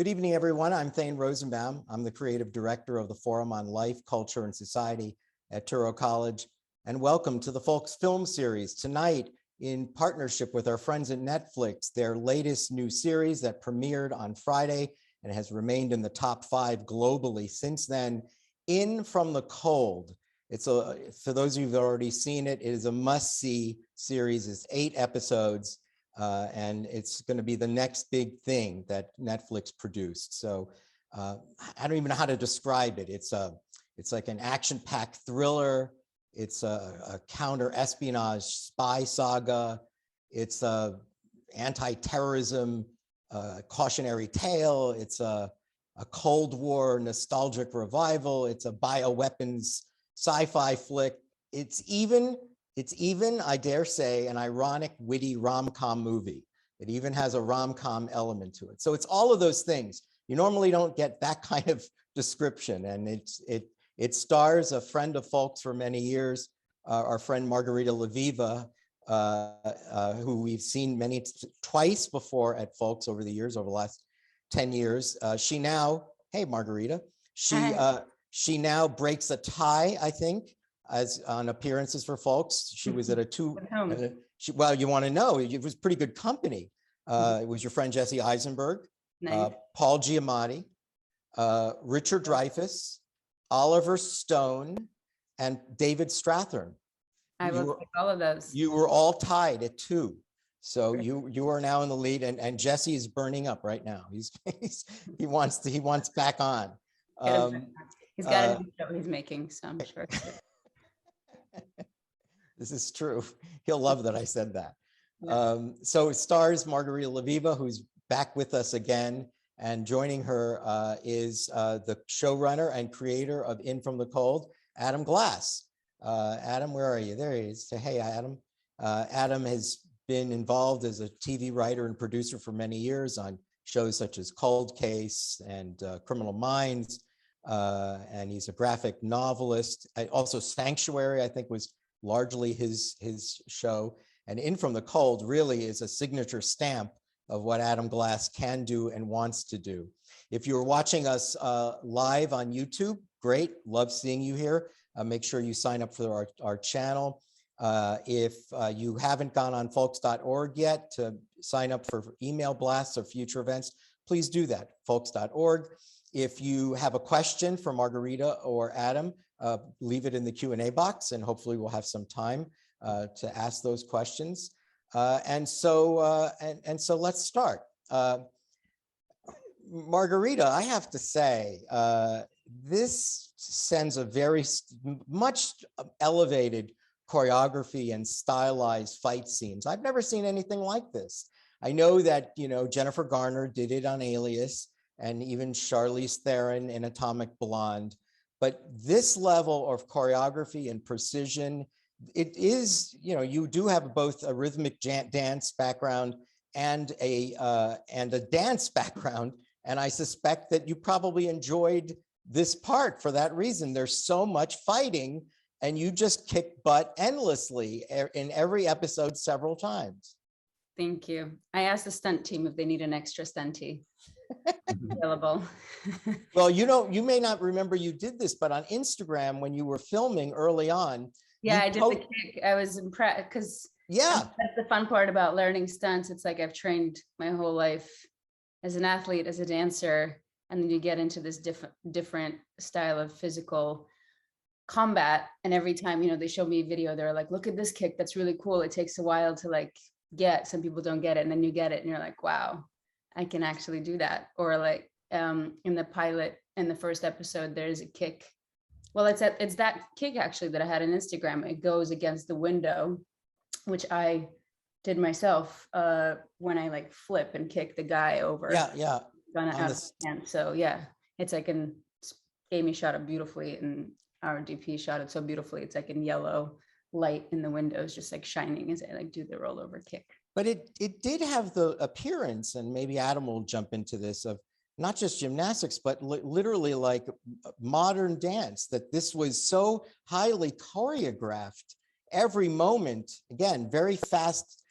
Good evening, everyone. I'm Thane Rosenbaum. I'm the creative director of the Forum on Life, Culture, and Society at Touro College. And welcome to the FOLCS film series. Tonight, in partnership with our friends at Netflix, their latest new series that premiered on Friday and has remained in the top 5 globally since then, In From the Cold. For those of you who've already seen it, it is a must-see series. It's 8 episodes. And it's going to be the next big thing that Netflix produced. So I don't even know how to describe it. It's like an action-packed thriller. It's a counter-espionage spy saga. It's a anti-terrorism cautionary tale. It's a Cold War nostalgic revival. It's a bioweapons sci-fi flick. It's even, I dare say, an ironic, witty rom-com movie. It even has a rom-com element to it. So it's all of those things. You normally don't get that kind of description. And it stars a friend of FOLCS for many years, our friend Margarita Levieva, who we've seen twice before at FOLCS over the years, over the last 10 years. She now, hey, Margarita, she now breaks a tie, I think, as on appearances for FOLCS. She was at well, you want to know, it was pretty good company. It was your friend Jesse Eisenberg, nice. Paul Giamatti, Richard Dreyfuss, Oliver Stone, and David Strathairn. I will take all of those. You were all tied at 2. So you are now in the lead, and Jesse is burning up right now. He wants back on. He's got a show he's making, so I'm sure. This is true. He'll love that I said that. So it stars Margarita Levieva, who's back with us again, and joining her is the showrunner and creator of In From the Cold, Adam Glass. Adam, where are you? There he is. Say hey, Adam. Adam has been involved as a TV writer and producer for many years on shows such as Cold Case and Criminal Minds. And he's a graphic novelist. Also Sanctuary, I think, was largely his show. And In From the Cold really is a signature stamp of what Adam Glass can do and wants to do. If you're watching us live on YouTube, great, love seeing you here. Make sure you sign up for our channel. If you haven't gone on folks.org yet to sign up for email blasts or future events, please do that, folks.org. If you have a question for Margarita or Adam, leave it in the Q&A box, and hopefully we'll have some time to ask those questions. And so let's start. Margarita, I have to say, this sends a very much elevated choreography and stylized fight scenes. I've never seen anything like this. I know that, Jennifer Garner did it on Alias, and even Charlize Theron in Atomic Blonde. But this level of choreography and precision, it is, you do have both a rhythmic dance background and a dance background. And I suspect that you probably enjoyed this part for that reason. There's so much fighting, and you just kick butt endlessly in every episode several times. Thank you. I asked the stunt team if they need an extra stunty available. Well, you may not remember you did this, but on Instagram when you were filming early on. Yeah, I did the kick. I was impressed because that's the fun part about learning stunts. It's like I've trained my whole life as an athlete, as a dancer, and then you get into this different style of physical combat. And every time, they show me a video, they're like, look at this kick. That's really cool. It takes a while to get. Some people don't get it, and then you get it and you're like, wow, I can actually do that. Or in the pilot, in the first episode, there's a kick. Well, it's that kick actually that I had on Instagram. It goes against the window, which I did myself when I flip and kick the guy over. Yeah. So yeah, it's and Amy shot it beautifully, and our DP shot it so beautifully. It's in yellow light in the windows, just shining as I do the rollover kick. But it did have the appearance, and maybe Adam will jump into this, of not just gymnastics, but literally modern dance, that this was so highly choreographed every moment. Again, very fast,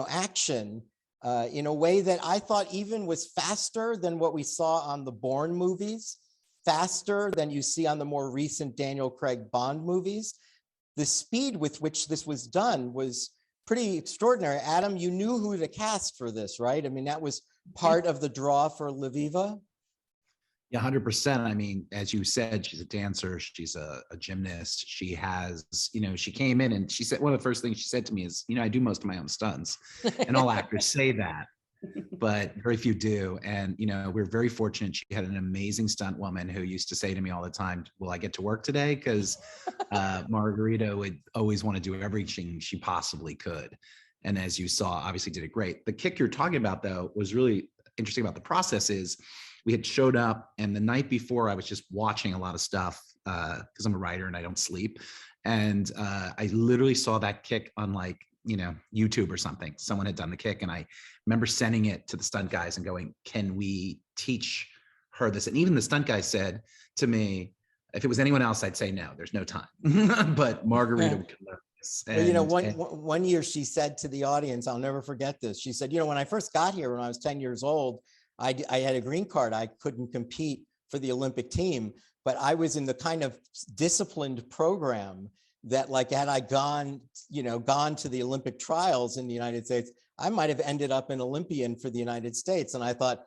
action in a way that I thought even was faster than what we saw on the Bourne movies, faster than you see on the more recent Daniel Craig Bond movies. The speed with which this was done was pretty extraordinary. Adam, you knew who to cast for this, right? I mean, that was part of the draw for Levieva. Yeah, 100%. I mean, as you said, she's a dancer, she's a gymnast. She has, she came in and she said, one of the first things she said to me is, I do most of my own stunts. And all actors say that, but very few do. And, we're very fortunate. She had an amazing stunt woman who used to say to me all the time, will I get to work today? Because Margarita would always want to do everything she possibly could. And as you saw, obviously did it great. The kick you're talking about, though, was really interesting about the process is, we had showed up, and the night before I was just watching a lot of stuff because I'm a writer and I don't sleep. And I literally saw that kick on YouTube or something. Someone had done the kick, and I remember sending it to the stunt guys and going, can we teach her this? And even the stunt guy said to me, if it was anyone else, I'd say no, there's no time. But Margarita would come up. One year she said to the audience, I'll never forget this. She said, when I first got here, when I was 10 years old, I had a green card. I couldn't compete for the Olympic team, but I was in the kind of disciplined program that, had I gone to the Olympic trials in the United States, I might have ended up an Olympian for the United States. And I thought,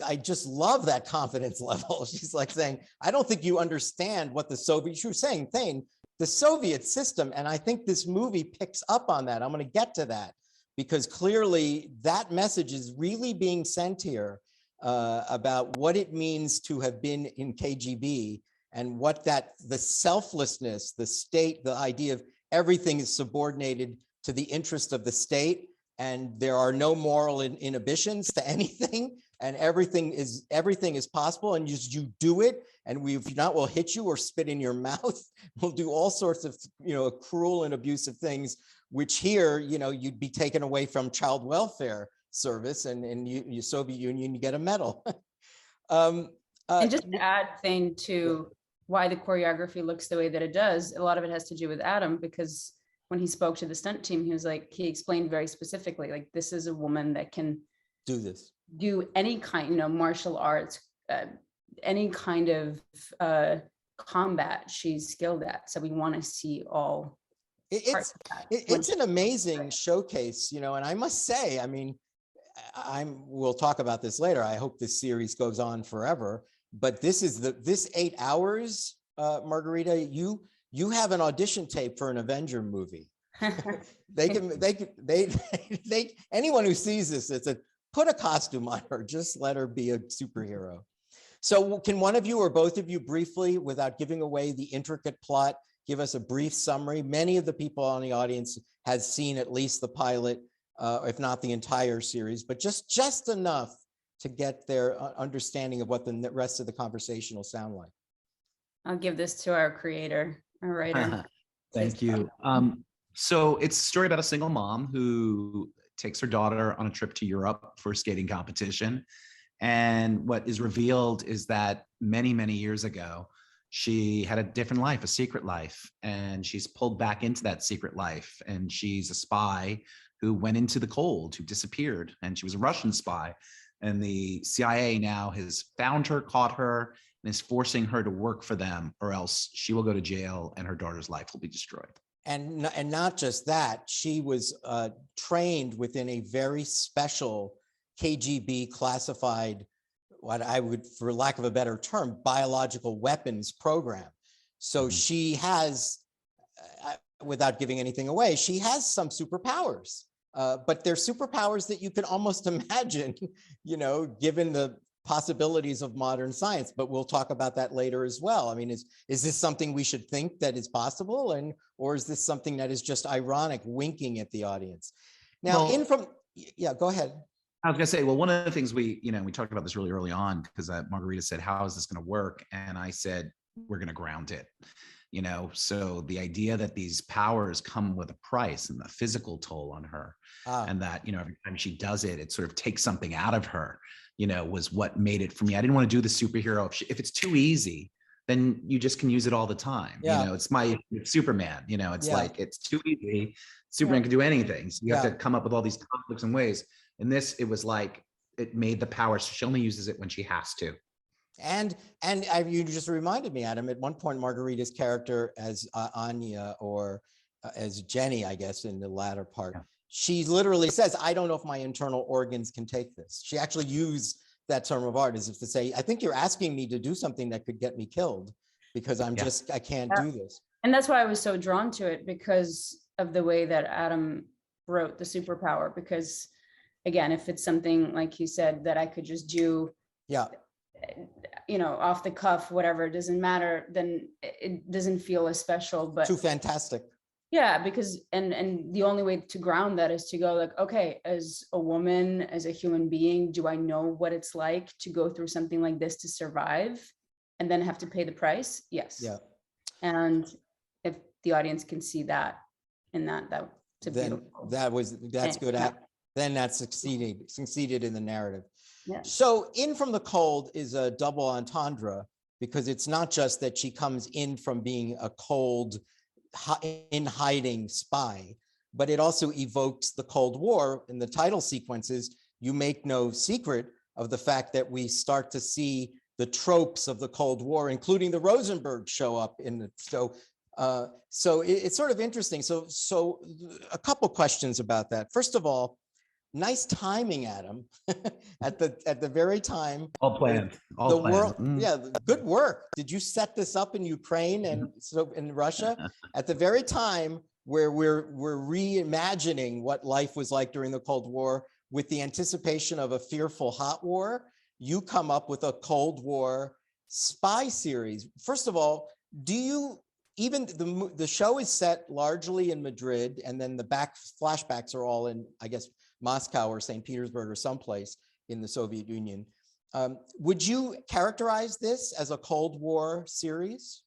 I just love that confidence level. She's saying, I don't think you understand what she was saying, the Soviet system. And I think this movie picks up on that. I'm going to get to that, because clearly that message is really being sent here about what it means to have been in KGB, and what the selflessness, the state, the idea of everything is subordinated to the interest of the state, and there are no moral inhibitions to anything, and everything is possible, and you do it, and if not, we'll hit you or spit in your mouth. We'll do all sorts of cruel and abusive things, which here, you'd be taken away from child welfare service, and in Soviet Union, you get a medal. And just to add thing to why the choreography looks the way that it does, a lot of it has to do with Adam, because when he spoke to the stunt team, he explained very specifically, this is a woman that can do any kind, martial arts, any kind of combat she's skilled at. So we want to see all. It's an amazing showcase, and I must say, I mean, we'll talk about this later. I hope this series goes on forever, but this 8 hours, Margarita, you have an audition tape for an Avenger movie. Anyone who sees this, it's put a costume on her, just let her be a superhero. So can one of you or both of you briefly, without giving away the intricate plot, give us a brief summary? Many of the people in the audience has seen at least the pilot, if not the entire series, but just enough to get their understanding of what the rest of the conversation will sound like. I'll give this to our creator, our writer. Thank you. So it's a story about a single mom who takes her daughter on a trip to Europe for a skating competition. And what is revealed is that many, many years ago, she had a different life, a secret life, and she's pulled back into that secret life. And she's a spy who went into the cold, who disappeared, and she was a Russian spy. And the CIA now has found her, caught her, and is forcing her to work for them, or else she will go to jail and her daughter's life will be destroyed. And not just that, she was trained within a very special KGB classified, what I would, for lack of a better term, biological weapons program. So she has, without giving anything away, she has some superpowers, but they're superpowers that you can almost imagine, given the possibilities of modern science. But we'll talk about that later as well. I mean, is this something we should think that is possible, or is this something that is just ironic, winking at the audience? Now, yeah, go ahead. I was gonna say, well, one of the things we talked about this really early on, because Margarita said, how is this gonna work? And I said, we're gonna ground it. So the idea that these powers come with a price and the physical toll on her, and that, every time she does it, it sort of takes something out of her, was what made it for me. I didn't want to do the superhero. If it's too easy, then you just can use it all the time. Yeah. It's Superman, it's like, it's too easy. Superman can do anything. So you have to come up with all these conflicts and ways. In this, it was like, it made the power, so she only uses it when she has to. And you just reminded me, Adam, at one point, Margarita's character as Anya, or as Jenny, I guess, in the latter part, she literally says, I don't know if my internal organs can take this. She actually used that term of art as if to say, I think you're asking me to do something that could get me killed, because I can't do this. And that's why I was so drawn to it, because of the way that Adam wrote the superpower. Because again, if it's something like you said that I could just do, off the cuff, whatever, it doesn't matter, then it doesn't feel as special. But too fantastic. Yeah, because and the only way to ground that is to go like, okay, as a woman, as a human being, do I know what it's like to go through something like this to survive and then have to pay the price? Yes. Yeah. And if the audience can see that in that's beautiful. That's good. Then that succeeded in the narrative. Yeah. So In from the Cold is a double entendre, because it's not just that she comes in from being a cold, in hiding spy, but it also evokes the Cold War. In the title sequences, you make no secret of the fact that we start to see the tropes of the Cold War, including the Rosenberg show up in the show. So it's sort of interesting. So a couple questions about that. First of all, nice timing, Adam, at the very time. All planned. World, good work. Did you set this up in Ukraine and so in Russia at the very time where we're reimagining what life was like during the Cold War, with the anticipation of a fearful hot war? You come up with a Cold War spy series. First of all, do you even the show is set largely in Madrid, and then the flashbacks are all in, I guess, Moscow or St. Petersburg or someplace in the Soviet Union. Would you characterize this as a Cold War series?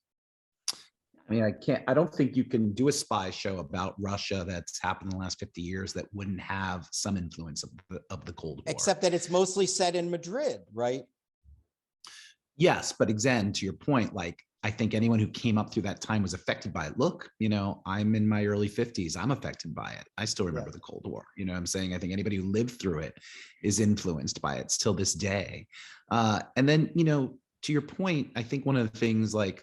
I mean, I don't think you can do a spy show about Russia that's happened in the last 50 years that wouldn't have some influence of the Cold War. Except that it's mostly set in Madrid, right? Yes, but again, to your point, like, I think anyone who came up through that time was affected by it. Look, I'm in my early 50s. I'm affected by it. I still remember the Cold War. You know what I'm saying? I think anybody who lived through it is influenced by it still this day. And then, to your point, I think one of the things that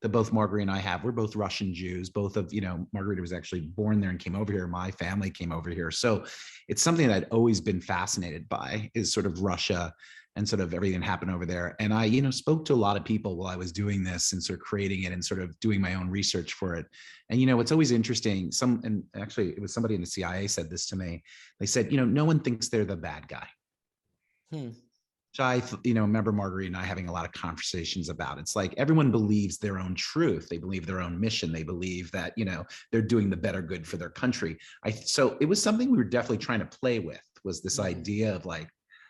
both Margarita and I have, we're both Russian Jews. Both of, Margarita was actually born there and came over here. My family came over here. So it's something that I'd always been fascinated by, is sort of Russia and sort of everything that happened over there. And I, spoke to a lot of people while I was doing this and sort of creating it and sort of doing my own research for it. And, it's always interesting. And actually it was somebody in the CIA said this to me. They said, no one thinks they're the bad guy. So I, remember Margarita and I having a lot of conversations about it. It's like everyone believes their own truth. They believe their own mission. They believe that, they're doing the better good for their country. So it was something we were definitely trying to play with, was this idea of like,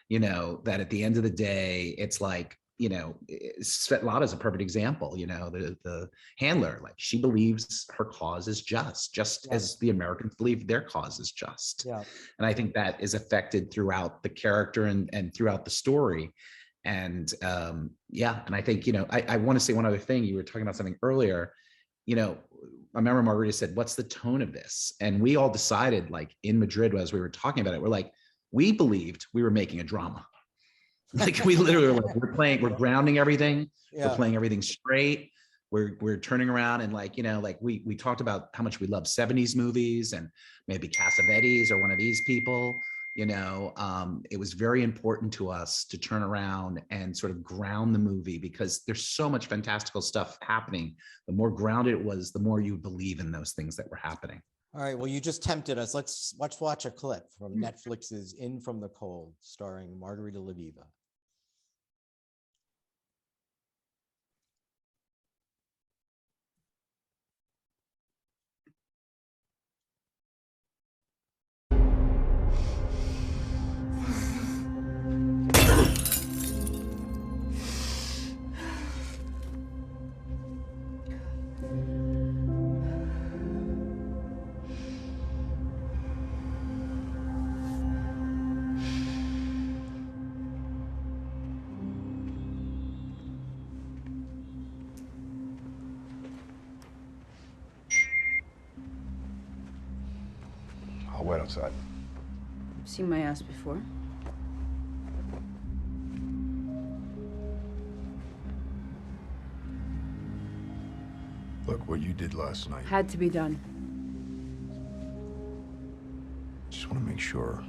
that at the end of the day, it's like, Svetlana is a perfect example, the handler, like, she believes her cause is just as the Americans believe their cause is just. Yeah. And I think that is affected throughout the character and throughout the story. And and I think, I want to say one other thing. You were talking about something earlier, I remember Margarita said, what's the tone of this? And we all decided, like, in Madrid, as we were talking about it, we're like, we believed we were making a drama. Like, we literally were like, we're grounding everything. We're playing everything straight. We're turning around and we talked about how much we love 70s movies, and maybe Cassavetes or one of these people, it was very important to us to turn around and sort of ground the movie, because there's so much fantastical stuff happening. The more grounded it was, the more you believe in those things that were happening. All right, well, you just tempted us. Let's watch a clip from Netflix's In from the Cold, starring Margarita Levieva. I'll wait outside. Seen my ass before. Look, what you did last night. Had to be done. Just want to make sure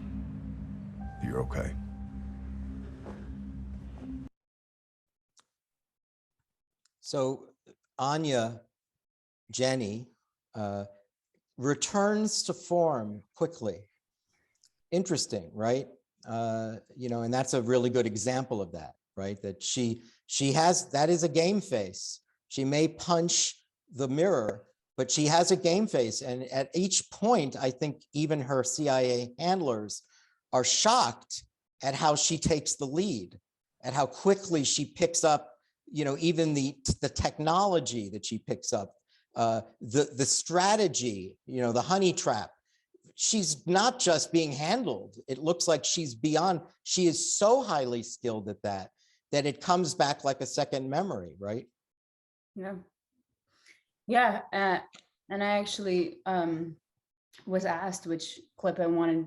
you're okay. So Anya, Jenny, returns to form quickly. Interesting, right? You know, and that's a really good example of that, right? That she has, that is a game face. She may punch the mirror, but she has a game face. And at each point, I think even her CIA handlers are shocked at how she takes the lead, at how quickly she picks up, you know, even the technology that she picks up, the strategy, you know, the honey trap. She's not just being handled. It looks like she's beyond, she is so highly skilled at that, that it comes back like a second memory, right? Yeah. Yeah. And I actually was asked which clip I wanted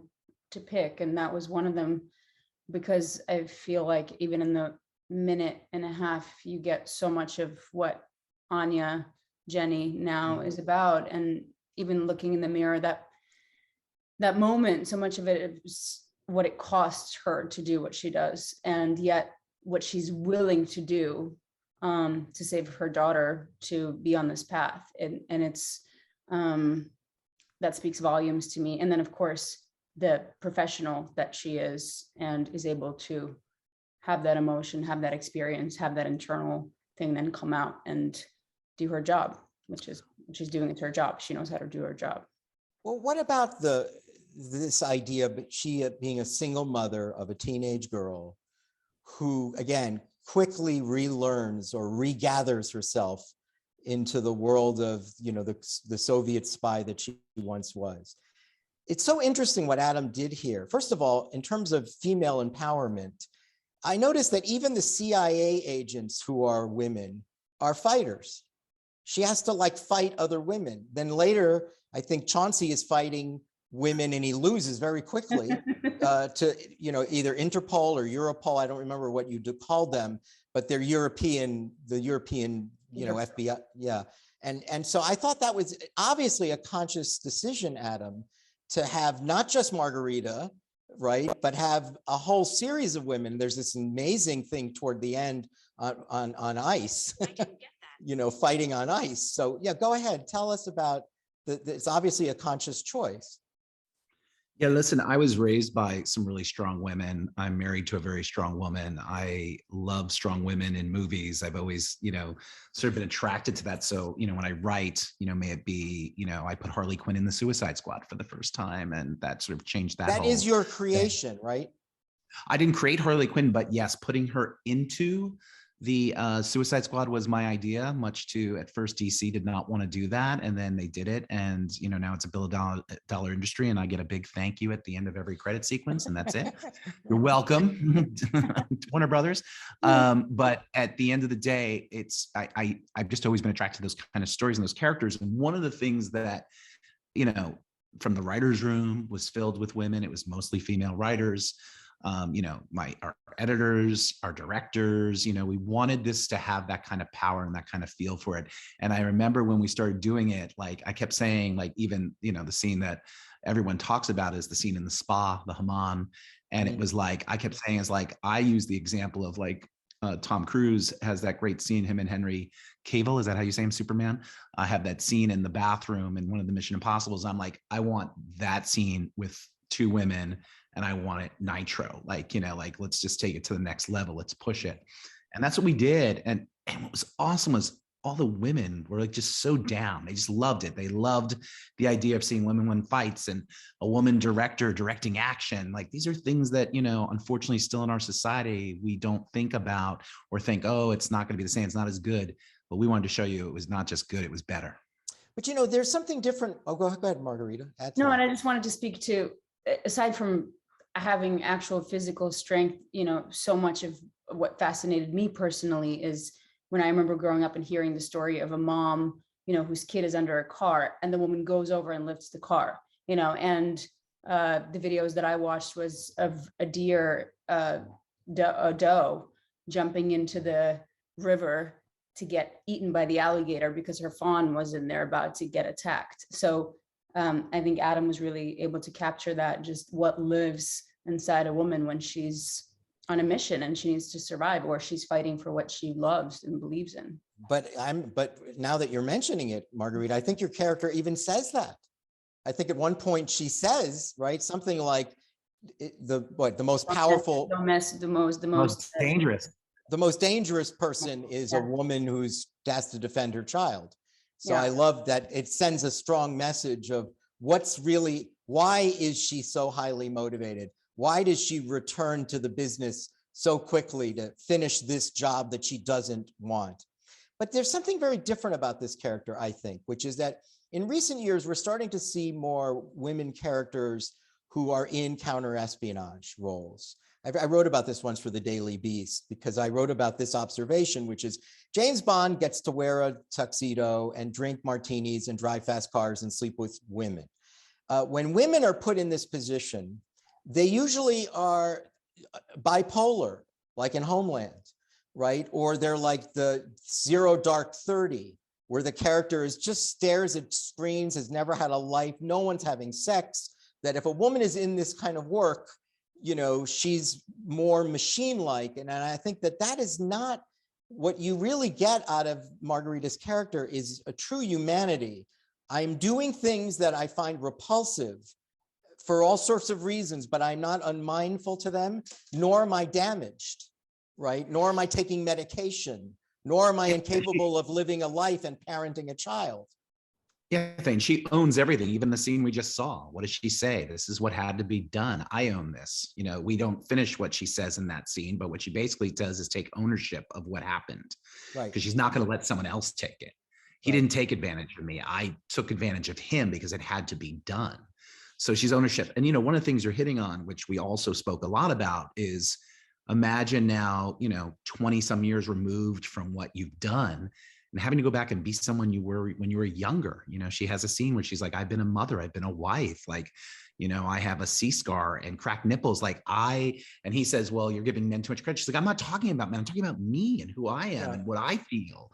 to pick, and that was one of them, because I feel like even in the minute and a half, you get so much of what Anya, Jenny now is about. And even looking in the mirror, that moment, so much of it is what it costs her to do what she does, and yet what she's willing to do to save her daughter, to be on this path. And it's that speaks volumes to me. And then of course, the professional that she is, and is able to have that emotion, have that experience, have that internal thing, then come out and do her job, which is what she's doing. It's her job. She knows how to do her job. Well, what about this idea, but she being a single mother of a teenage girl who, again, quickly relearns or regathers herself into the world of, you know, the Soviet spy that she once was. It's so interesting what Adam did here. First of all, in terms of female empowerment, I noticed that even the CIA agents who are women are fighters. She has to like fight other women. Then later, I think Chauncey is fighting women and he loses very quickly to, you know, either Interpol or Europol. I don't remember what you called them, but they're the European, you know, FBI. Yeah. And so I thought that was obviously a conscious decision, Adam, to have not just Margarita, right, but have a whole series of women. There's this amazing thing toward the end on ice, you know, fighting on ice. So yeah, go ahead. Tell us about it's obviously a conscious choice. Yeah, listen, I was raised by some really strong women. I'm married to a very strong woman. I love strong women in movies. I've always, you know, sort of been attracted to that. So, you know, when I write, you know, may it be, you know, I put Harley Quinn in the Suicide Squad for the first time, and that sort of changed that. That is your creation, right? I didn't create Harley Quinn, but yes, putting her into the Suicide Squad was my idea, much to, at first DC did not want to do that, and then they did it, and you know, now it's a billion-dollar industry, and I get a big thank you at the end of every credit sequence, and that's it. You're welcome, Warner Brothers. But at the end of the day, it's I've just always been attracted to those kind of stories and those characters, and one of the things that, you know, from the writers' room was filled with women. It was mostly female writers. You know, our editors, our directors, you know, we wanted this to have that kind of power and that kind of feel for it. And I remember when we started doing it, like I kept saying, like, even, you know, the scene that everyone talks about is the scene in the spa, the hammam. And it was like, I kept saying, is like, I use the example of like, Tom Cruise has that great scene, him and Henry Cavill, is that how you say him, Superman? I have that scene in the bathroom in one of the Mission Impossibles. I'm like, I want that scene with two women, and I want it nitro, like, you know, like, let's just take it to the next level. Let's push it. And that's what we did. And what was awesome was all the women were like just so down. They just loved it. They loved the idea of seeing women win fights and a woman director directing action. Like, these are things that, you know, unfortunately still in our society, we don't think about or think, oh, it's not going to be the same. It's not as good. But we wanted to show you it was not just good, it was better. But, you know, there's something different. Oh, go ahead, Margarita. No, and I just wanted to speak to, aside from having actual physical strength, you know, so much of what fascinated me personally is when I remember growing up and hearing the story of a mom, you know, whose kid is under a car, and the woman goes over and lifts the car, you know, and the videos that I watched was of a deer, a doe jumping into the river to get eaten by the alligator because her fawn was in there about to get attacked. So I think Adam was really able to capture that, just what lives inside a woman when she's on a mission and she needs to survive, or she's fighting for what she loves and believes in. But now that you're mentioning it, Margarita, I think your character even says that. I think at one point she says, right, something like the most powerful, the most dangerous. The most dangerous person is a woman who's has to defend her child. So I love that it sends a strong message of why is she so highly motivated? Why does she return to the business so quickly to finish this job that she doesn't want? But there's something very different about this character, I think, which is that in recent years, we're starting to see more women characters who are in counter-espionage roles. I wrote about this once for the Daily Beast because I wrote about this observation, which is James Bond gets to wear a tuxedo and drink martinis and drive fast cars and sleep with women. When women are put in this position, they usually are bipolar, like in Homeland, right? Or they're like the Zero Dark 30, where the character is just stares at screens, has never had a life, no one's having sex, that if a woman is in this kind of work, you know, she's more machine-like. And I think that that is not what you really get out of Margarita's character, is a true humanity. I'm doing things that I find repulsive for all sorts of reasons, but I'm not unmindful to them, nor am I damaged, right? Nor am I taking medication, nor am I incapable of living a life and parenting a child. Yeah, Thane, she owns everything, even the scene we just saw. What does she say? This is what had to be done. I own this. You know, we don't finish what she says in that scene, but what she basically does is take ownership of what happened. Right. Because she's not going to let someone else take it. He didn't take advantage of me. I took advantage of him because it had to be done. So she's ownership. And, you know, one of the things you're hitting on, which we also spoke a lot about, is imagine now, you know, 20 some years removed from what you've done, and having to go back and be someone you were when you were younger. You know, she has a scene where she's like, I've been a mother, I've been a wife, like, you know, I have a C-scar and cracked nipples. Like and he says, well, you're giving men too much credit. She's like, I'm not talking about men, I'm talking about me and who I am and what I feel.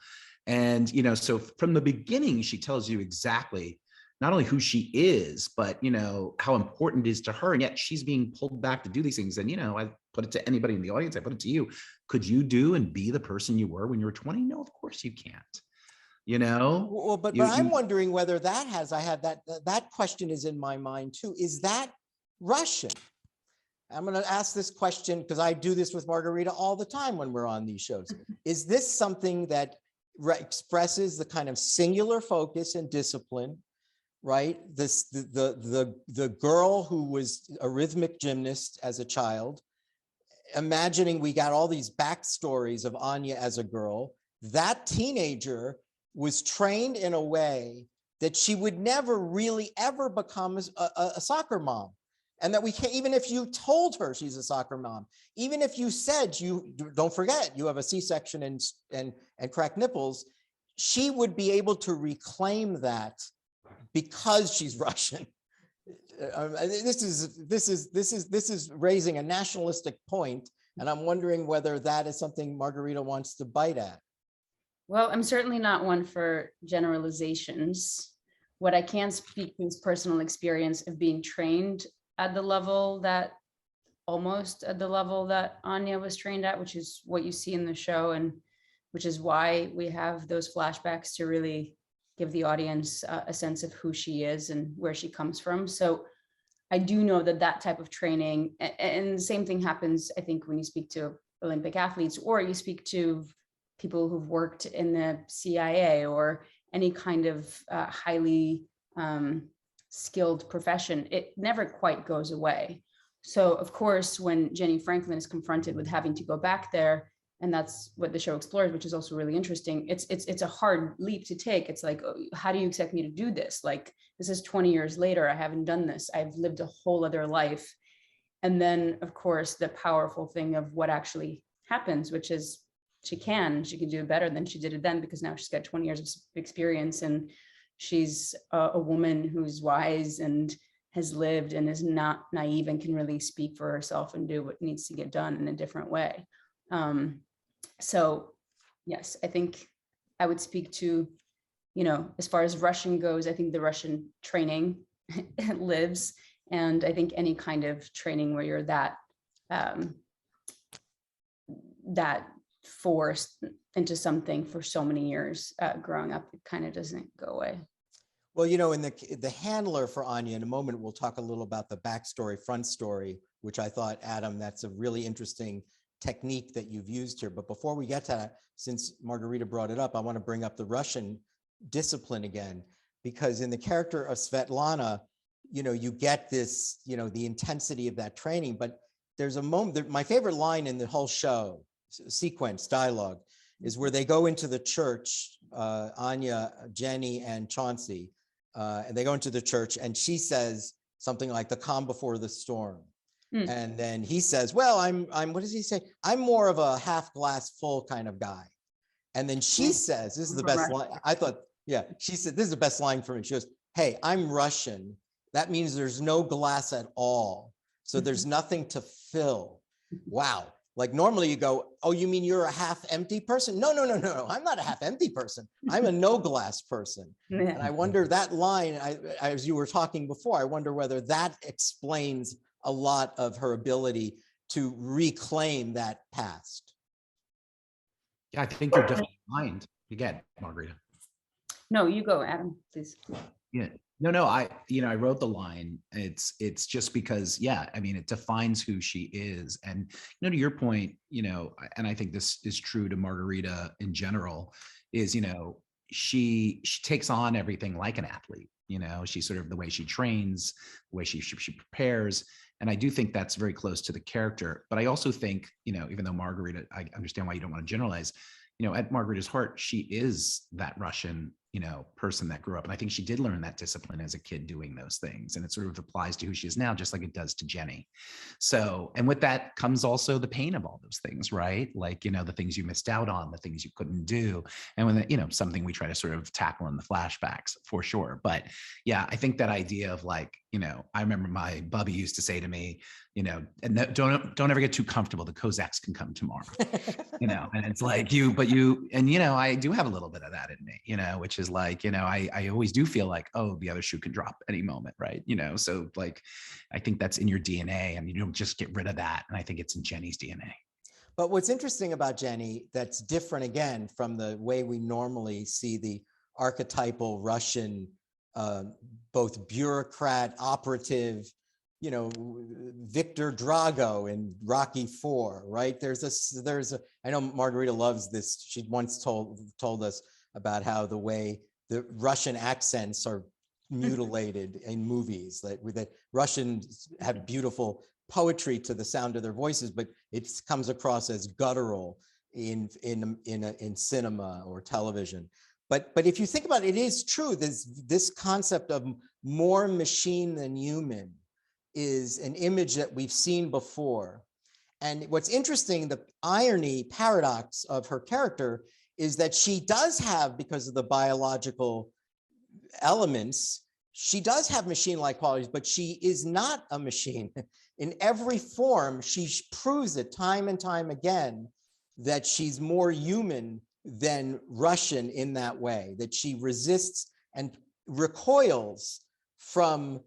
And, you know, so from the beginning, she tells you exactly not only who she is, but, you know, how important it is to her. And yet she's being pulled back to do these things. And, you know, I put it to anybody in the audience, I put it to you. Could you do and be the person you were when you were 20? No, of course you can't. You know? Well, but I'm wondering whether that has, that question is in my mind too. Is that Russian? I'm going to ask this question because I do this with Margarita all the time when we're on these shows. Is this something that expresses the kind of singular focus and discipline, right? The girl who was a rhythmic gymnast as a child, imagining we got all these backstories of Anya as a girl, that teenager was trained in a way that she would never really ever become a soccer mom. And that we can't, even if you told her she's a soccer mom, even if you said, you don't forget, you have a C-section and cracked nipples, she would be able to reclaim that because she's Russian. This is raising a nationalistic point, and I'm wondering whether that is something Margarita wants to bite at. Well, I'm certainly not one for generalizations. What I can speak to is personal experience of being trained at the level that, almost at the level that Anya was trained at, which is what you see in the show, and which is why we have those flashbacks to really give the audience a sense of who she is and where she comes from. So I do know that that type of training, and the same thing happens, I think, when you speak to Olympic athletes, or you speak to people who've worked in the CIA or any kind of highly skilled profession, it never quite goes away. So of course, when Jenny Franklin is confronted with having to go back there, and that's what the show explores, which is also really interesting. It's a hard leap to take. It's like, oh, how do you expect me to do this? Like, this is 20 years later, I haven't done this. I've lived a whole other life. And then of course, the powerful thing of what actually happens, which is she can do it better than she did it then, because now she's got 20 years of experience and she's a woman who's wise and has lived and is not naive and can really speak for herself and do what needs to get done in a different way. So yes, I think I would speak to, as far as Russian goes, I think the Russian training lives. And I think any kind of training where you're that forced into something for so many years growing up, it kind of doesn't go away. Well, in the handler for Anya, in a moment, we'll talk a little about the backstory, front story, which I thought, Adam, that's a really interesting technique that you've used here. But before we get to that, since Margarita brought it up, I want to bring up the Russian discipline again, because in the character of Svetlana, you get this, the intensity of that training. But there's a moment, my favorite line in the whole show, sequence, dialogue, is where they go into the church, Anya, Jenny, and Chauncey, and they go into the church, and she says something like the calm before the storm. And then he says, well, I'm, what does he say? I'm more of a half glass full kind of guy. And then she says, this is the best line. I thought, yeah, she said, this is the best line for me. She goes, hey, I'm Russian. That means there's no glass at all. So there's nothing to fill. Wow. Like normally you go, oh, you mean you're a half empty person? No. I'm not a half empty person. I'm a no glass person. And I wonder that line, as you were talking before, I wonder whether that explains a lot of her ability to reclaim that past. Yeah, I think you're definitely blind. Again, Margarita. No, you go, Adam, please. Yeah. No, I wrote the line. It's just because, yeah, I mean, it defines who she is. And, to your point, and I think this is true to Margarita in general, is, she takes on everything like an athlete. She sort of, the way she trains, the way she prepares. And I do think that's very close to the character. But I also think, even though Margarita, I understand why you don't want to generalize, at Margarita's heart, she is that Russian, person that grew up. And I think she did learn that discipline as a kid doing those things. And it sort of applies to who she is now, just like it does to Jenny. So, and with that comes also the pain of all those things, right? Like, the things you missed out on, the things you couldn't do. And when, something we try to sort of tackle in the flashbacks for sure. But yeah, I think that idea of like, I remember my bubby used to say to me, and don't ever get too comfortable. The Cossacks can come tomorrow, and it's like I do have a little bit of that in me, which is like, I always do feel like, oh, the other shoe can drop any moment. Right. So like, I think that's in your DNA. I mean, you don't just get rid of that. And I think it's in Jenny's DNA. But what's interesting about Jenny, that's different again from the way we normally see the archetypal Russian, both bureaucrat, operative, Victor Drago in Rocky IV, right? I know Margarita loves this. She once told us about how the way the Russian accents are mutilated in movies, that Russians have beautiful poetry to the sound of their voices, but it comes across as guttural in cinema or television. But if you think about it, it is true. This concept of more machine than human is an image that we've seen before. And what's interesting, the irony, paradox of her character is that she does have, because of the biological elements, she does have machine-like qualities, but she is not a machine. In every form, she proves it time and time again that she's more human than Russian in that way, that she resists and recoils from,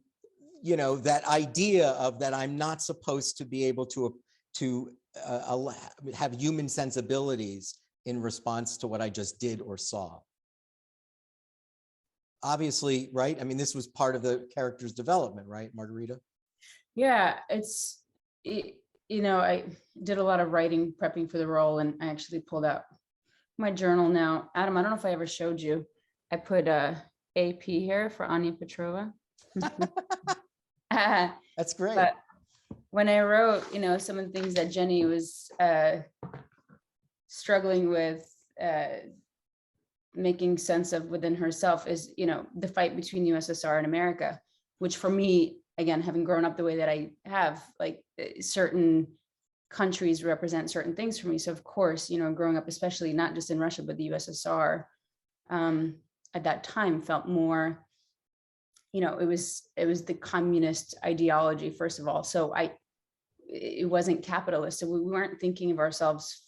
that idea of that I'm not supposed to be able to have human sensibilities in response to what I just did or saw. Obviously, right? I mean, this was part of the character's development, right, Margarita? Yeah, I did a lot of writing, prepping for the role, and I actually pulled out my journal now. Adam, I don't know if I ever showed you. I put AP here for Anya Petrova. That's great. But when I wrote, some of the things that Jenny was struggling with making sense of within herself is, the fight between USSR and America, which for me, again, having grown up the way that I have, like certain countries represent certain things for me. So of course, growing up, especially not just in Russia, but the USSR at that time felt more you know, it was the communist ideology, first of all. So it wasn't capitalist. So we weren't thinking of ourselves,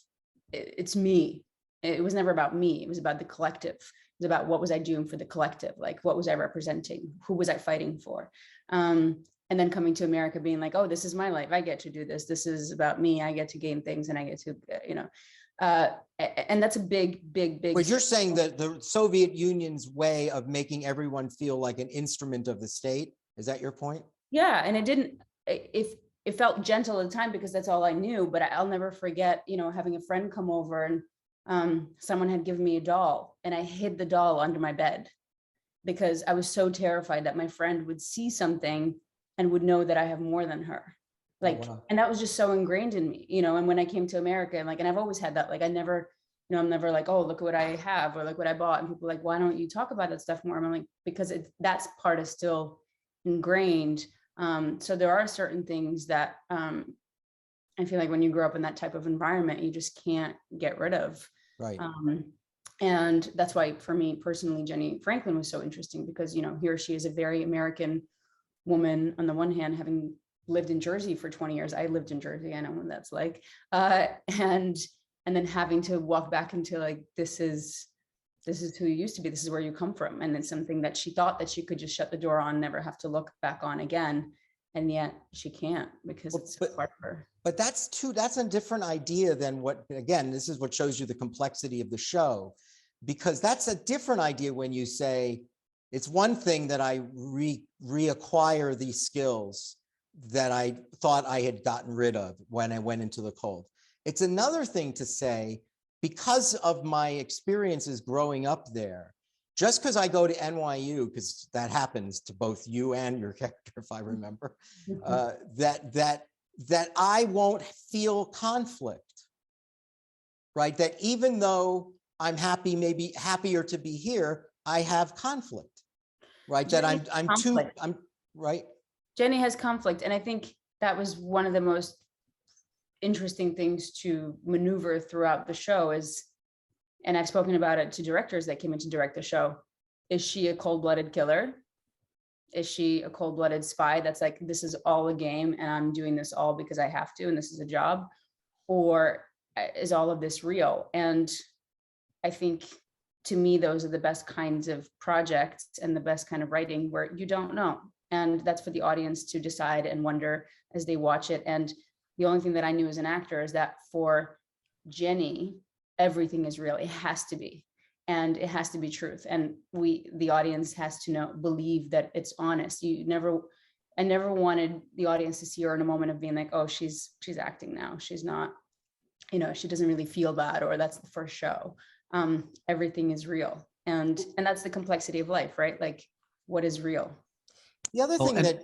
it's me. It was never about me. It was about the collective. It was about what was I doing for the collective? Like, what was I representing? Who was I fighting for? And then coming to America being like, oh, this is my life. I get to do this. This is about me. I get to gain things and I get to, you know, and that's a big. But you're saying that the Soviet Union's way of making everyone feel like an instrument of the state, is that your point? Yeah, and it felt gentle at the time because that's all I knew, but I'll never forget, you know, having a friend come over and someone had given me a doll and I hid the doll under my bed because I was so terrified that my friend would see something and would know that I have more than her. Like, wow. And that was just so ingrained in me, you know, and when I came to America, and I've always had that, like, I never, you know, I'm never like, oh, look what I have, or look what I bought. And people are like, why don't you talk about that stuff more? I'm like, because that's part is still ingrained. So there are certain things that I feel like when you grow up in that type of environment, you just can't get rid of. Right. And that's why, for me personally, Jenny Franklin was so interesting because, you know, here she is, a very American woman on the one hand, having lived in Jersey for 20 years. I lived in Jersey. I know what that's like. And then having to walk back into like, this is who you used to be. This is where you come from. And it's something that she thought that she could just shut the door on, never have to look back on again. And yet she can't because it's part of her. But that's a different idea than what, again, this is what shows you the complexity of the show, because that's a different idea when you say, it's one thing that I reacquire these skills that I thought I had gotten rid of when I went into the cold. It's another thing to say, because of my experiences growing up there, just because I go to NYU, because that happens to both you and your character, if I remember, that I won't feel conflict, right? That even though I'm happy, maybe happier to be here, I have conflict, right? That I'm right. Jenny has conflict. And I think that was one of the most interesting things to maneuver throughout the show is, and I've spoken about it to directors that came in to direct the show. Is she a cold-blooded killer? Is she a cold-blooded spy that's like, this is all a game and I'm doing this all because I have to and this is a job? Or is all of this real? And I think, to me, those are the best kinds of projects and the best kind of writing where you don't know. And that's for the audience to decide and wonder as they watch it. And the only thing that I knew as an actor is that for Jenny, everything is real. It has to be. And it has to be truth. And the audience has to believe that it's honest. I never wanted the audience to see her in a moment of being like, oh, she's acting now. She's not, you know, she doesn't really feel bad, or that's the first show. Everything is real. And that's the complexity of life, right? Like, what is real? The other thing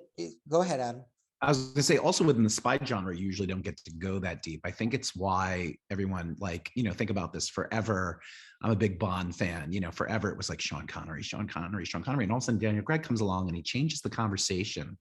go ahead, Adam. I was gonna say, also within the spy genre, you usually don't get to go that deep. I think it's why everyone, like, you know, think about this forever. I'm a big Bond fan, you know, forever it was like Sean Connery. And all of a sudden Daniel Craig comes along and he changes the conversation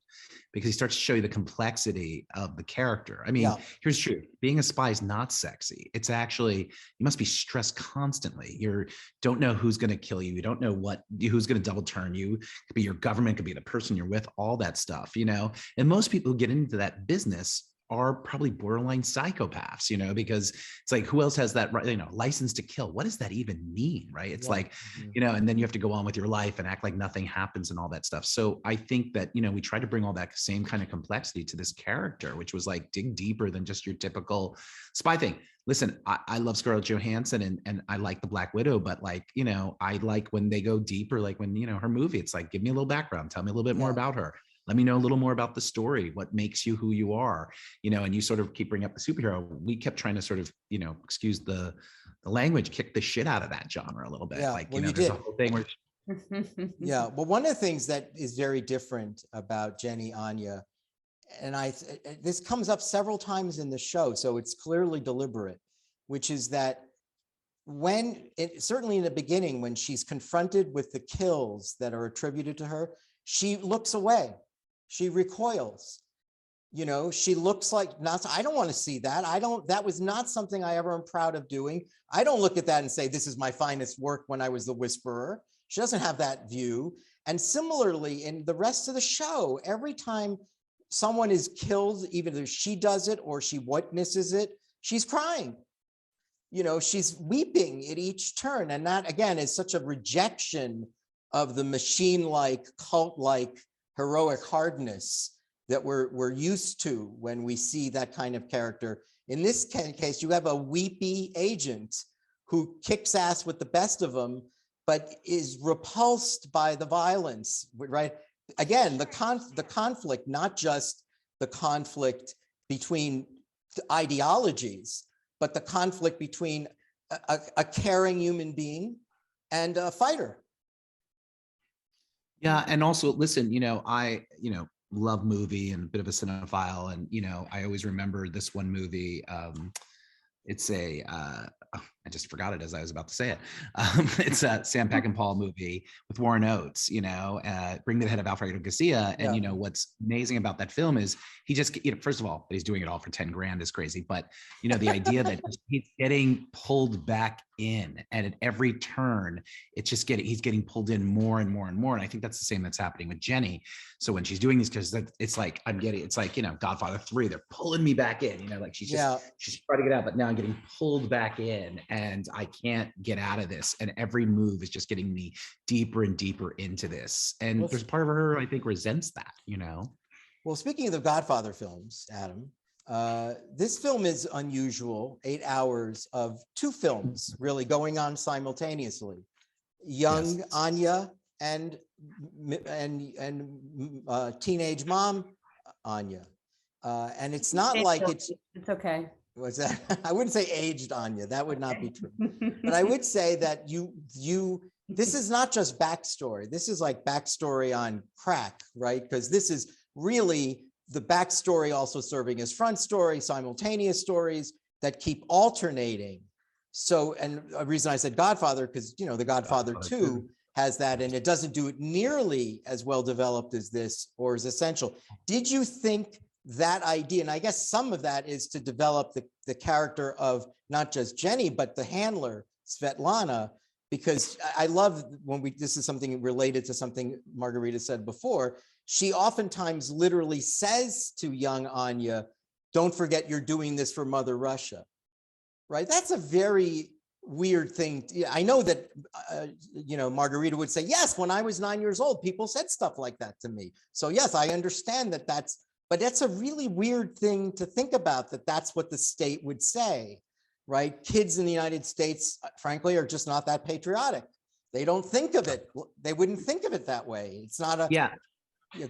because he starts to show you the complexity of the character. I mean, Here's the truth. Being a spy is not sexy. It's actually, you must be stressed constantly. You don't know who's going to kill you. You don't know who's going to double turn you. It could be your government, could be the person you're with, all that stuff, you know? And most people who get into that business are probably borderline psychopaths, you know, because it's like, who else has that, you know, license to kill? What does that even mean? Right. It's like, you know, and then you have to go on with your life and act like nothing happens and all that stuff. So I think that, you know, we try to bring all that same kind of complexity to this character, which was like, dig deeper than just your typical spy thing. Listen, I love Scarlett Johansson and I like the Black Widow, but like, you know, I like when they go deeper, like when, you know, her movie, it's like, give me a little background, tell me a little bit more about her. Let me know a little more about the story, what makes you who you are, you know, and you sort of keep bringing up the superhero. We kept trying to sort of, you know, excuse the language, kick the shit out of that genre a little bit. Yeah, like, well, you know, there's a whole thing where. Yeah, well, one of the things that is very different about Jenny Anya, and this comes up several times in the show, so it's clearly deliberate, which is that certainly in the beginning, when she's confronted with the kills that are attributed to her, she looks away. She recoils. You know, she looks like, I don't want to see that. That was not something I ever am proud of doing. I don't look at that and say, this is my finest work when I was the Whisperer. She doesn't have that view. And similarly, in the rest of the show, every time someone is killed, either she does it or she witnesses it, she's crying. You know, she's weeping at each turn. And that, again, is such a rejection of the machine-like, cult-like, heroic hardness that we're used to when we see that kind of character. In this case, you have a weepy agent who kicks ass with the best of them, but is repulsed by the violence, right? Again, the conflict, not just the conflict between ideologies, but the conflict between a caring human being and a fighter. Yeah, and also, listen, I love movie and a bit of a cinephile, and I always remember this one movie. It's a I just forgot it as I was about to say it. It's a Sam Peckinpah movie with Warren Oates, Bring Me the Head of Alfredo Garcia. And what's amazing about that film is he just, first of all, that he's doing it all for 10 grand is crazy. But the idea that he's getting pulled back in, and at every turn, it's just he's getting pulled in more and more and more. And I think that's the same that's happening with Jenny. So when she's doing these, because it's like Godfather 3, they're pulling me back in, like she's trying to get out, but now I'm getting pulled back in and I can't get out of this. And every move is just getting me deeper and deeper into this. And there's part of her, I think, resents that, Well, speaking of the Godfather films, Adam, this film is unusual, 8 hours of 2 films really going on simultaneously. Young Anya and teenage mom Anya. And it's not like it's okay. What's that? I wouldn't say aged Anya. That would not be true. But I would say that this is not just backstory. This is like backstory on crack, right? Because this is really the backstory also serving as front story, simultaneous stories that keep alternating. So, and a reason I said Godfather, because, The Godfather 2 has that, and it doesn't do it nearly as well developed as this or as essential. Did you think that idea, and I guess some of that is to develop the character of not just Jenny, but the handler, Svetlana, because I love this is something related to something Margarita said before, she oftentimes literally says to young Anya, don't forget you're doing this for Mother Russia, right? That's a very weird thing. I know that, Margarita would say, yes, when I was 9 years old, people said stuff like that to me. So yes, I understand that but that's a really weird thing to think about, that's what the state would say, right? Kids in the United States, frankly, are just not that patriotic. They don't think of it. They wouldn't think of it that way. It's not a... Yeah,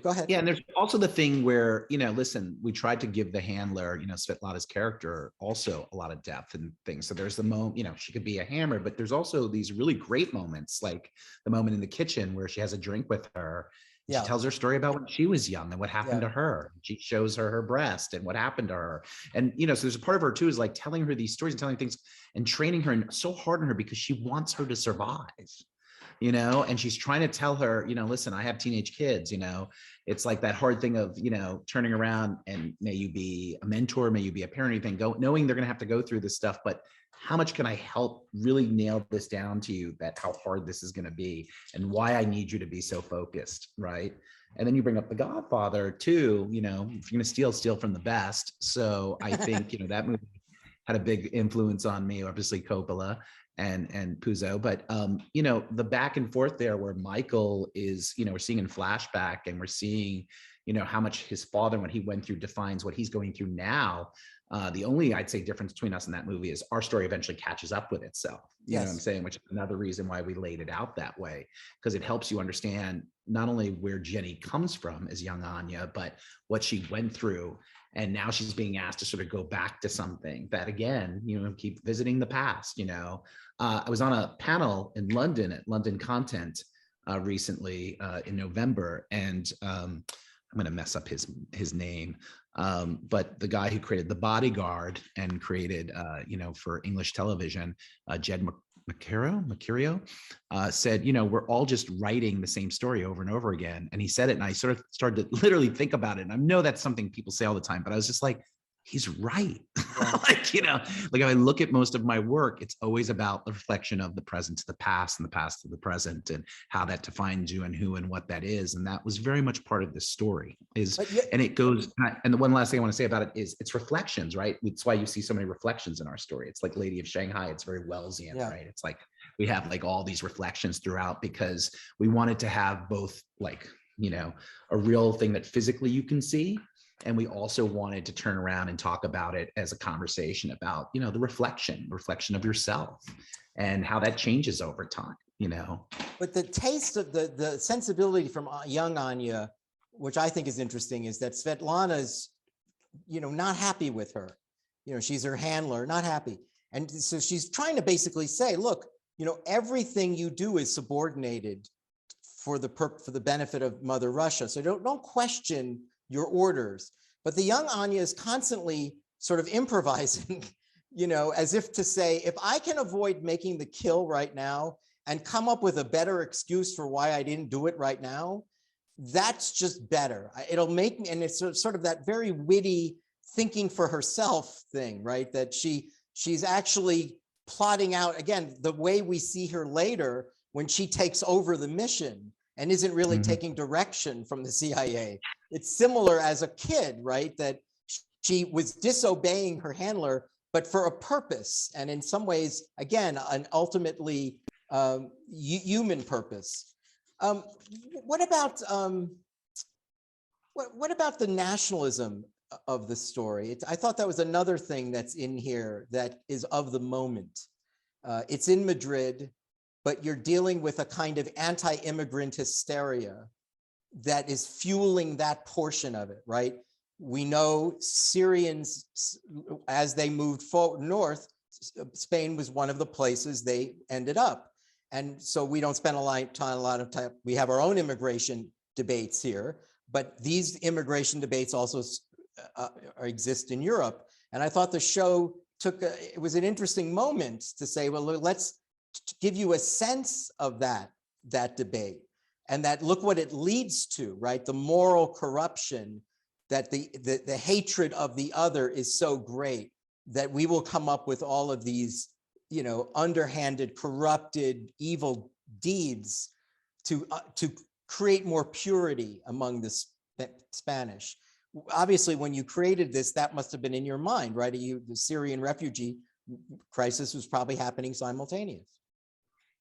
go ahead. Yeah, and there's also the thing where, listen, we tried to give the handler, Svetlana's character, also a lot of depth and things. So there's the moment, she could be a hammer, but there's also these really great moments, like the moment in the kitchen where she has a drink with her. She tells her story about when she was young and what happened to her. She shows her breast and what happened to her. And, so there's a part of her too, is like telling her these stories and telling things and training her so hard on her because she wants her to survive, and she's trying to tell her, listen, I have teenage kids, it's like that hard thing of, turning around and may you be a mentor, may you be a parent, knowing they're going to have to go through this stuff, but how much can I help really nail this down to you, that how hard this is going to be and why I need you to be so focused, right? And then you bring up The Godfather too, if you're going to steal from the best. So I think, that movie had a big influence on me, obviously Coppola and Puzo, but the back and forth there where Michael is, we're seeing in flashback and we're seeing, how much his father, when he went through, defines what he's going through now. The only, I'd say, difference between us and that movie is our story eventually catches up with itself. You know what I'm saying? Which is another reason why we laid it out that way, because it helps you understand not only where Jenny comes from as young Anya, but what she went through. And now she's being asked to sort of go back to something that, again, keep visiting the past. I was on a panel in London at London Content recently in November, and I'm going to mess up his name. But the guy who created The Bodyguard and created, for English television, Jed Mercurio, said, we're all just writing the same story over and over again. And he said it, and I sort of started to literally think about it. And I know that's something people say all the time, but I was just like, he's right. Yeah. Like, you know, like if I look at most of my work, it's always about the reflection of the present to the past and the past to the present, and how that defines you and who and what that is. And that was very much part of this story and it goes, and the one last thing I want to say about it is it's reflections, right? It's why you see so many reflections in our story. It's like Lady of Shanghai. It's very Wellesian, right? It's like, we have like all these reflections throughout because we wanted to have both, like, you know, a real thing that physically you can see. And we also wanted to turn around and talk about it as a conversation about, you know, the reflection of yourself and how that changes over time, you know. But the taste of the sensibility from young Anya, which I think is interesting, is that Svetlana's, you know, not happy with her. You know, she's her handler, not happy. And so she's trying to basically say, look, you know, everything you do is subordinated for the benefit of Mother Russia. So don't question your orders. But the young Anya is constantly sort of improvising, you know, as if to say, if I can avoid making the kill right now and come up with a better excuse for why I didn't do it right now, that's just better. It'll make me, and it's sort of that very witty thinking for herself thing, right? That she's actually plotting out, again, the way we see her later when she takes over the mission and isn't really taking direction from the CIA. It's similar as a kid, right? That she was disobeying her handler, but for a purpose. And in some ways, again, an ultimately human purpose. What about the nationalism of the story? I thought that was another thing that's in here that is of the moment. It's in Madrid, but you're dealing with a kind of anti-immigrant hysteria that is fueling that portion of it, right? We know Syrians, as they moved forward north, Spain was one of the places they ended up. And so we don't spend a lot of time, we have our own immigration debates here, but these immigration debates also exist in Europe. And I thought the show it was an interesting moment to say, well, let's give you a sense of that debate, and that look what it leads to, right? The moral corruption, that the hatred of the other is so great that we will come up with all of these, you know, underhanded, corrupted, evil deeds to create more purity among the Spanish. Obviously, when you created this, that must have been in your mind, right? The Syrian refugee crisis was probably happening simultaneous.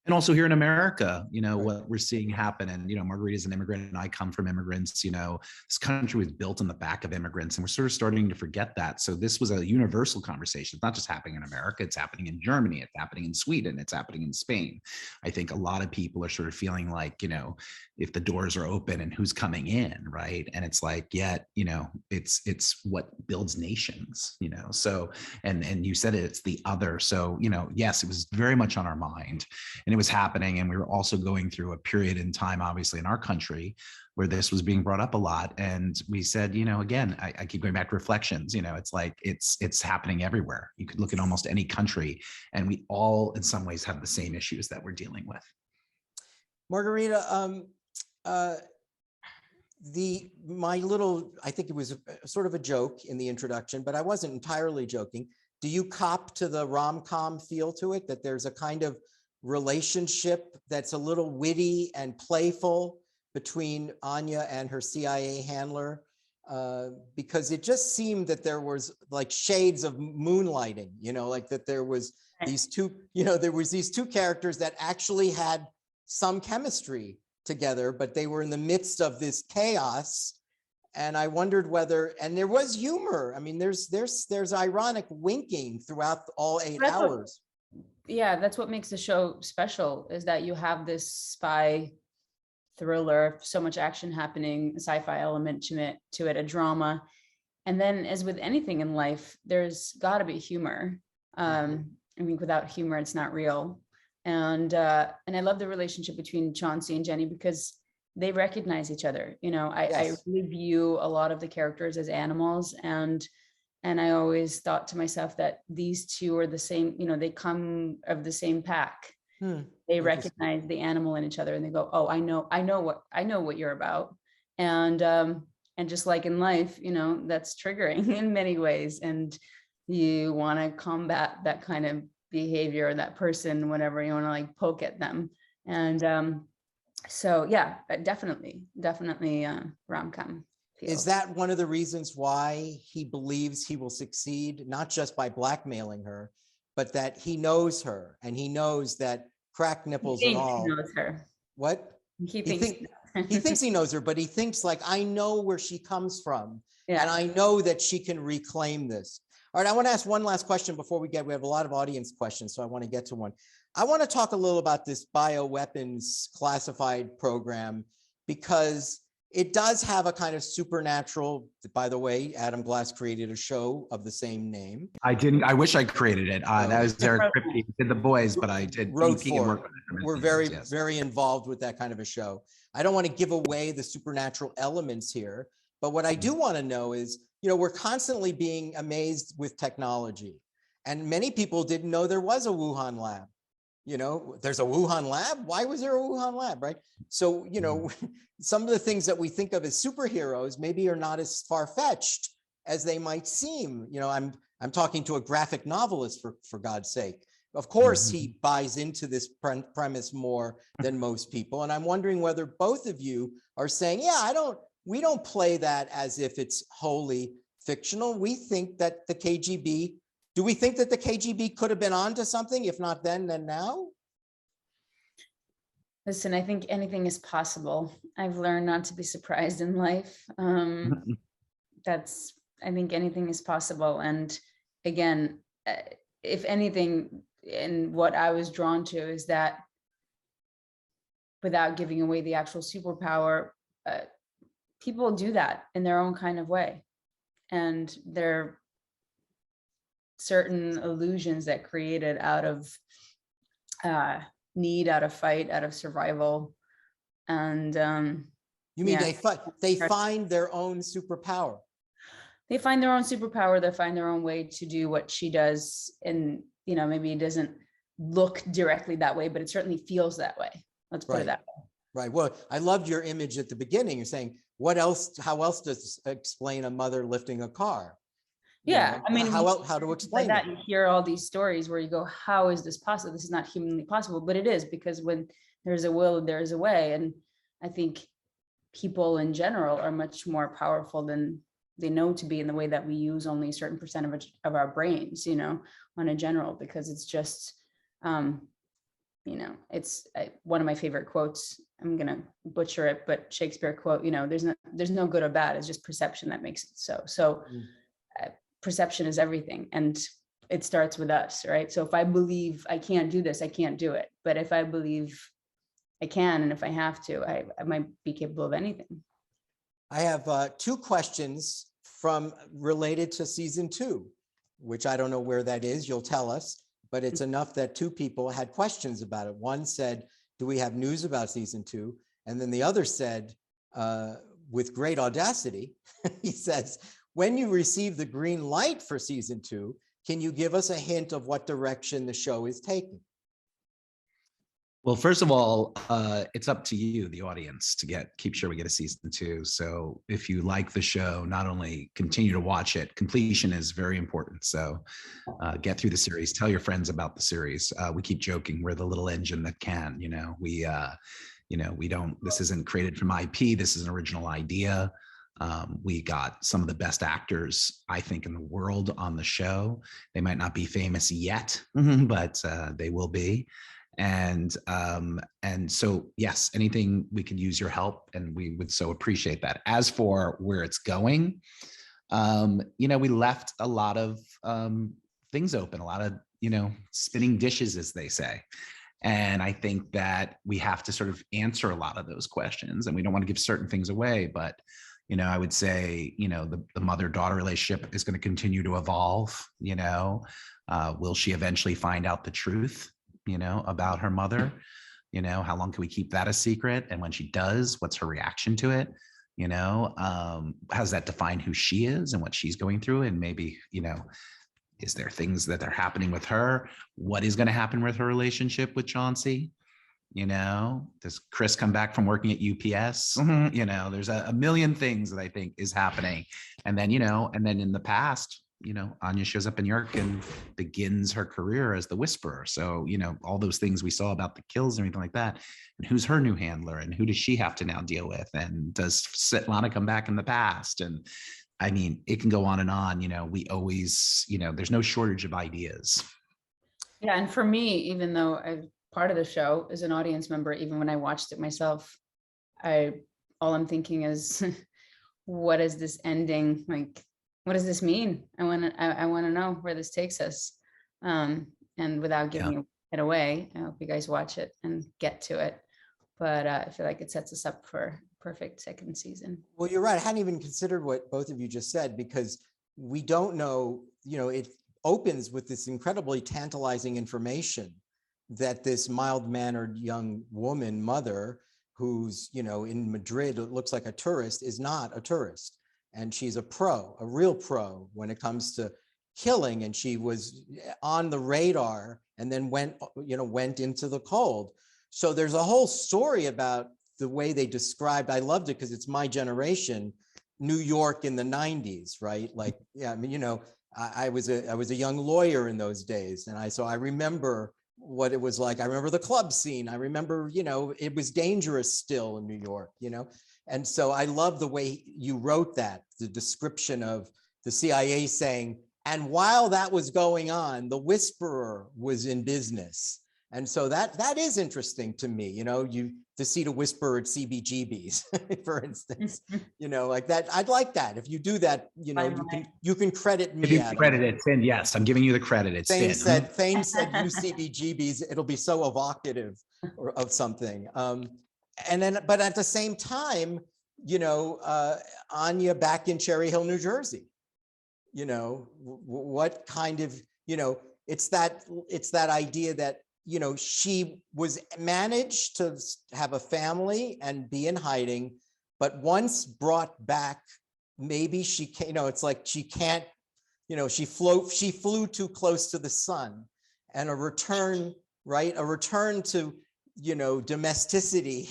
And also here in America, you know, what we're seeing happen, and, you know, Margarita's an immigrant and I come from immigrants, you know, this country was built on the back of immigrants, and we're sort of starting to forget that. So this was a universal conversation. It's not just happening in America, it's happening in Germany, it's happening in Sweden, it's happening in Spain. I think a lot of people are sort of feeling like, you know, if the doors are open and who's coming in, right? And it's like, yet, you know, it's what builds nations, you know? So, and you said it's the other. So, you know, yes, it was very much on our mind, and it was happening. And we were also going through a period in time, obviously in our country, where this was being brought up a lot. And we said, you know, again, I keep going back to reflections, you know, it's like, it's happening everywhere. You could look at almost any country, and we all in some ways have the same issues that we're dealing with. Margarita, my little, I think it was sort of a joke in the introduction, but I wasn't entirely joking. Do you cop to the rom-com feel to it, that there's a kind of relationship that's a little witty and playful between Anya and her CIA handler? Because it just seemed that there was like shades of moonlighting, you know, like that there was these two, you know, there was these two characters that actually had some chemistry together, but they were in the midst of this chaos. And I wondered whether, and there was humor. I mean, there's ironic winking throughout all 8 hours. Yeah, that's what makes the show special, is that you have this spy thriller, so much action happening, a sci-fi element to it, a drama. And then, as with anything in life, there's got to be humor. I mean, without humor, it's not real. And I love the relationship between Chauncey and Jenny, because they recognize each other. You know, I really view a lot of the characters as animals, and I always thought to myself that these two are the same. You know, they come of the same pack. They recognize the animal in each other, and they go, "Oh, I know what you're about." And And just like in life, that's triggering in many ways. And you want to combat that kind of behavior or that person, whatever, you want to like poke at them. And so, yeah, definitely rom-com. Is that one of the reasons why he believes he will succeed, not just by blackmailing her, but that he knows her and he knows that cracked nipples and all. He knows her. What? He thinks he thinks he knows her, but he thinks like, I know where she comes from, yeah. and I know that she can reclaim this. All right, I want to ask one last question before we have a lot of audience questions, so I want to get to one. I want to talk a little about this bioweapons classified program, because it does have a kind of supernatural, by the way, Adam Glass created a show of the same name. I wish I created it. That was Eric Kripke, did The Boys, but I did wrote EP and for work. We're very involved with that kind of a show. I don't want to give away the supernatural elements here, but what I do want to know is, we're constantly being amazed with technology, and many people didn't know there was a Wuhan lab. There's a Wuhan lab. Why was there a Wuhan lab, right? So, some of the things that we think of as superheroes maybe are not as far-fetched as they might seem. I'm talking to a graphic novelist, for God's sake. Of course, he buys into this premise more than most people. And I'm wondering whether both of you are saying, yeah, we don't play that as if it's wholly fictional. We think that the KGB, do we think that the KGB could have been onto something? If not then now? Listen, I think anything is possible. I've learned not to be surprised in life. I think anything is possible. And again, if anything, and what I was drawn to is that without giving away the actual superpower, people do that in their own kind of way. And there are certain illusions that created out of need, out of fight, out of survival. And you mean they find their own superpower? They find their own superpower. They find their own way to do what she does. And maybe it doesn't look directly that way, but it certainly feels that way. Let's put it that way. Right. Well, I loved your image at the beginning. You're saying, what else? How else does explain a mother lifting a car? Yeah, I mean, how to explain that? You hear all these stories where you go, how is this possible? This is not humanly possible, but it is, because when there's a will, there's a way. And I think people in general are much more powerful than they know to be, in the way that we use only a certain percentage of our brains, on a general, because it's just, it's one of my favorite quotes. I'm going to butcher it, but Shakespeare quote, there's no good or bad. It's just perception that makes it so. So perception is everything. And it starts with us, right? So if I believe I can't do this, I can't do it. But if I believe I can, and if I have to, I might be capable of anything. I have two questions related to season 2, which I don't know where that is. You'll tell us, but it's enough that 2 people had questions about it. One said, do we have news about season 2? And then the other said, with great audacity, he says, when you receive the green light for season 2, can you give us a hint of what direction the show is taking? Well, first of all, it's up to you, the audience, to keep sure we get a season 2. So if you like the show, not only continue to watch it, completion is very important. So get through the series, tell your friends about the series. We keep joking, we're the little engine that can, we don't, this isn't created from IP. This is an original idea. We got some of the best actors, I think, in the world on the show. They might not be famous yet, but they will be. And so, yes, anything we could use your help, and we would so appreciate that. As for where it's going, we left a lot of things open, a lot of, spinning dishes, as they say. And I think that we have to sort of answer a lot of those questions, and we don't want to give certain things away, but I would say, the mother-daughter relationship is going to continue to evolve. Will she eventually find out the truth, about her mother? How long can we keep that a secret? And when she does, what's her reaction to it? How does that define who she is and what she's going through? And maybe, is there things that are happening with her? What is going to happen with her relationship with Chauncey? You know, does Chris come back from working at UPS? You know, there's a million things that I think is happening. And then, you know, and then in the past, you know, Anya shows up in New York and begins her career as the Whisperer. So, you know, all those things we saw about the kills and everything like that. And who's her new handler and who does she have to now deal with? And does Svetlana come back in the past? And I mean, it can go on and on. You know, we always, you know, there's no shortage of ideas. Yeah. And for me, even though I've part of the show as an audience member, even when I watched it myself, all I'm thinking is, what is this ending? Like, what does this mean? I want to know where this takes us. And without giving it away, I hope you guys watch it and get to it. But I feel like it sets us up for perfect second season. Well, you're right. I hadn't even considered what both of you just said, because we don't know, you know, it opens with this incredibly tantalizing information that this mild-mannered young woman, mother, who's, you know, in Madrid, it looks like a tourist, is not a tourist. And she's a pro, a real pro when it comes to killing. And she was on the radar and then went into the cold. So there's a whole story about the way they described, I loved it because it's my generation, New York in the 90s, right? Like, yeah, I mean, you know, I was a young lawyer in those days. And so I remember what it was like. I remember the club scene. I remember, you know, it was dangerous still in New York, you know? And so I love the way you wrote that, the description of the CIA saying, and while that was going on, the Whisperer was in business. And so that is interesting to me, you know, to see the Whisperer at CBGB's, for instance, you know, like that. I'd like that. If you do that, you know, you can credit me. If you credit it, Finn, yes, I'm giving you the credit. It's Thane said you CBGB's, it'll be so evocative of something. And then, but at the same time, you know, Anya back in Cherry Hill, New Jersey, you know, what kind of, you know, it's that idea that, you know, she was managed to have a family and be in hiding, but once brought back, maybe she can't, you know, it's like she can't, you know, she flew too close to the sun, and a return, right? A return to, you know, domesticity,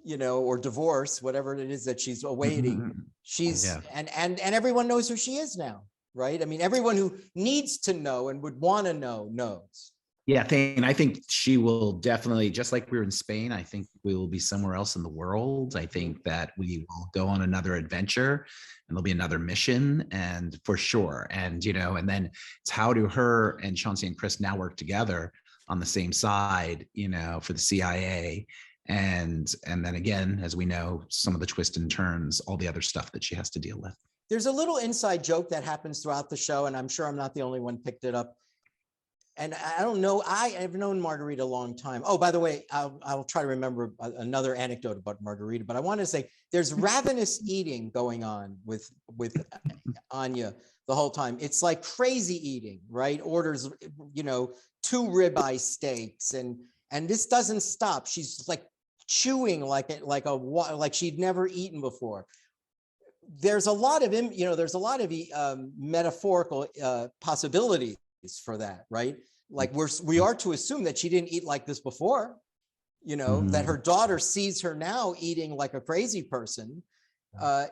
you know, or divorce, whatever it is that she's awaiting. She's, and everyone knows who she is now, right? I mean, everyone who needs to know and would want to know knows. Yeah, Thane, I think she will definitely, just like we were in Spain, I think we will be somewhere else in the world. I think that we will go on another adventure and there'll be another mission, and for sure. And, you know, and then it's how do her and Chauncey and Chris now work together on the same side, you know, for the CIA. And then again, as we know, some of the twists and turns, all the other stuff that she has to deal with. There's a little inside joke that happens throughout the show, and I'm sure I'm not the only one picked it up. And I don't know, I've known Margarita a long time. Oh, by the way, I'll try to remember another anecdote about Margarita, but I want to say there's ravenous eating going on with Anya the whole time. It's like crazy eating, right? Orders, you know, 2 ribeye steaks, and this doesn't stop. She's like chewing like she'd never eaten before. There's a lot of, you know, there's a lot of metaphorical possibilities for that, right? Like we are to assume that she didn't eat like this before, you know, that her daughter sees her now eating like a crazy person.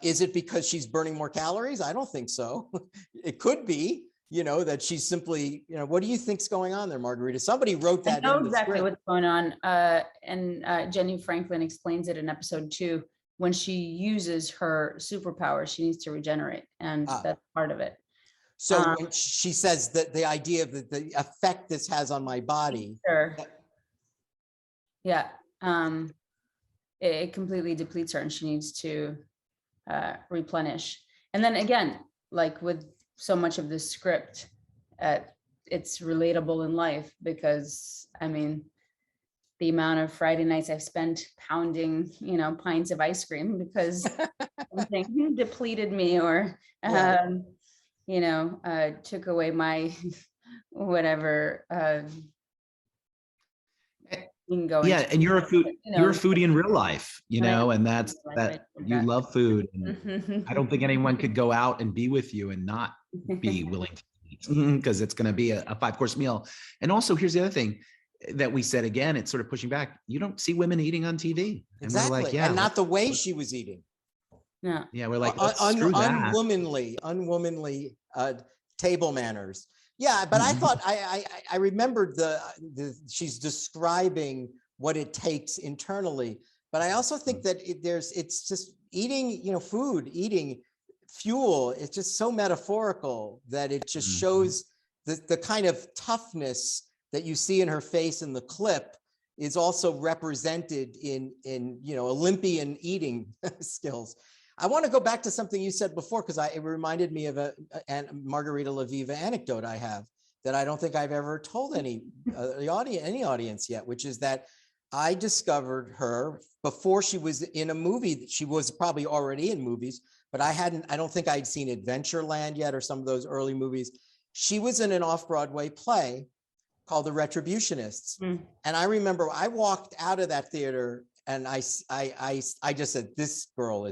Is it because she's burning more calories? I don't think so. It could be, you know, that she's simply, you know, what do you think's going on there, Margarita? Somebody wrote that. I know exactly what's going on. And Jenny Franklin explains it in episode 2. When she uses her superpower, she needs to regenerate, and that's part of it. So when she says that the idea of the effect this has on my body. Sure. Yeah. It completely depletes her, and she needs to replenish. And then again, like with so much of this script, it's relatable in life, because I mean, the amount of Friday nights I've spent pounding, you know, pints of ice cream because something depleted me, or you know, took away my whatever. Yeah, and you're a foodie in real life, you know, and that's that you love food. And I don't think anyone could go out and be with you and not be willing to eat, because it's going to be a 5-course meal. And also, here's the other thing. that we said again, it's sort of pushing back. You don't see women eating on TV. And Exactly. we're like, yeah, and not the way she was eating. Yeah. Yeah, we're like, screw that. Unwomanly table manners. Yeah, but I thought I remembered she's describing what it takes internally, but I also think that it's just eating, food, eating fuel. It's just so metaphorical that it just shows the kind of toughness that you see in her face in the clip is also represented in Olympian eating skills. I want to go back to something you said before, because it reminded me of a Margarita Levieva anecdote I have that I don't think I've ever told any audience yet, which is that I discovered her before she was in a movie. She was probably already in movies, but I don't think I'd seen Adventureland yet or some of those early movies. She was in an off-Broadway play called The Retributionists. And I remember I walked out of that theater and I just said, this girl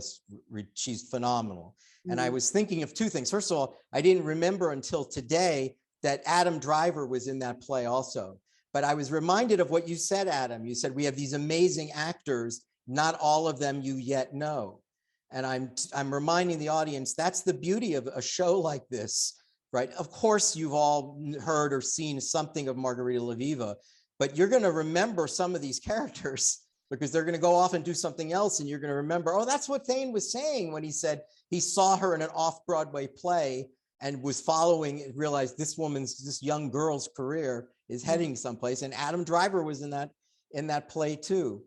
she's phenomenal. And I was thinking of two things. First of all, I didn't remember until today that Adam Driver was in that play also. But I was reminded of what you said, Adam. You said, we have these amazing actors, not all of them you yet know. And I'm reminding the audience, that's the beauty of a show like this, right? Of course, you've all heard or seen something of Margarita Levieva, but you're going to remember some of these characters because they're going to go off and do something else. And you're going to remember, oh, that's what Thane was saying when he said he saw her in an off-Broadway play and was following and realized this young girl's career is heading someplace. And Adam Driver was in that play too.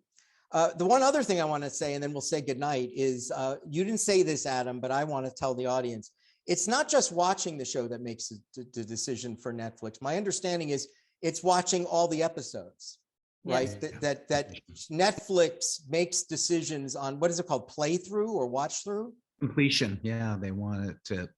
The one other thing I want to say, and then we'll say goodnight, is you didn't say this, Adam, but I want to tell the audience, it's not just watching the show that makes the decision for Netflix. My understanding is it's watching all the episodes, right? Yes. That Netflix makes decisions on, what is it called, playthrough or watch through? Completion. Yeah, they want it to,